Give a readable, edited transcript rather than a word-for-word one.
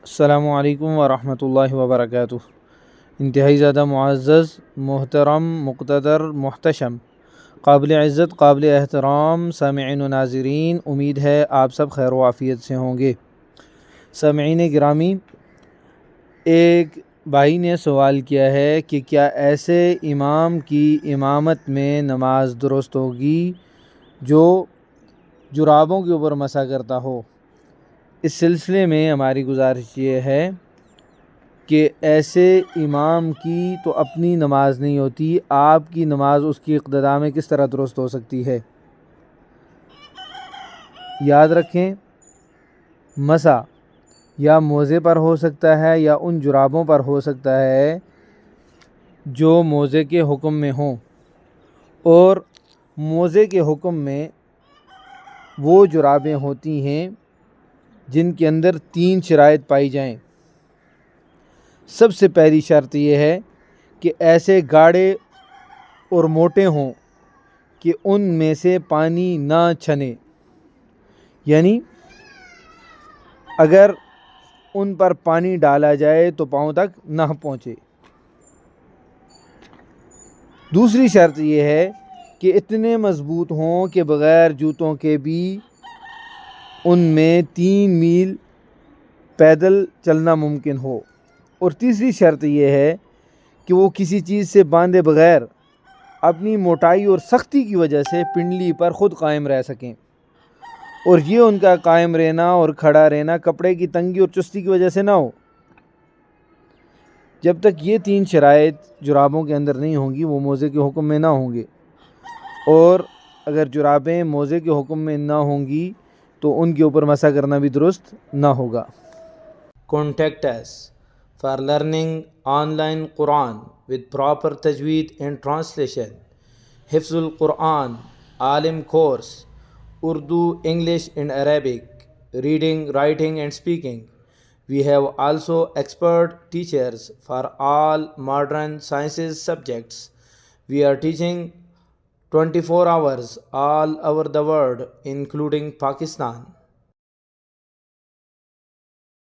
السلام علیکم ورحمۃ اللہ وبرکاتہ۔ انتہائی زیادہ معزز، محترم، مقتدر، محتشم، قابل عزت، قابل احترام سامعین و ناظرین، امید ہے آپ سب خیر و عافیت سے ہوں گے۔ سامعین گرامی، ایک بھائی نے سوال کیا ہے کہ کیا ایسے امام کی امامت میں نماز درست ہوگی جو جرابوں کے اوپر مسح کرتا ہو؟ اس سلسلے میں ہماری گزارش یہ ہے کہ ایسے امام کی تو اپنی نماز نہیں ہوتی، آپ کی نماز اس کی اقتداء میں کس طرح درست ہو سکتی ہے؟ یاد رکھیں، مسح یا موزے پر ہو سکتا ہے یا ان جرابوں پر ہو سکتا ہے جو موزے کے حکم میں ہوں، اور موزے کے حکم میں وہ جرابیں ہوتی ہیں جن کے اندر 3 شرائط پائی جائیں۔ سب سے پہلی شرط یہ ہے کہ ایسے گاڑے اور موٹے ہوں کہ ان میں سے پانی نہ چھنے، یعنی اگر ان پر پانی ڈالا جائے تو پاؤں تک نہ پہنچے۔ دوسری شرط یہ ہے کہ اتنے مضبوط ہوں کہ بغیر جوتوں کے بھی ان میں 3 میل پیدل چلنا ممکن ہو۔ اور تیسری شرط یہ ہے کہ وہ کسی چیز سے باندھے بغیر اپنی موٹائی اور سختی کی وجہ سے پنڈلی پر خود قائم رہ سکیں، اور یہ ان کا قائم رہنا اور کھڑا رہنا کپڑے کی تنگی اور چستی کی وجہ سے نہ ہو۔ جب تک یہ 3 شرائط جرابوں کے اندر نہیں ہوں گی وہ موزے کے حکم میں نہ ہوں گے، اور اگر جرابیں موزے کے حکم میں نہ ہوں گی تو ان کے اوپر مسح کرنا بھی درست نہ ہوگا۔ Contact us for learning online Quran with proper tajweed and translation, Hifzul Quran, Alim course, Urdu, English and Arabic, reading, writing and speaking. We have also expert teachers for all modern sciences subjects. We are teaching 24 hours all over the world, including Pakistan.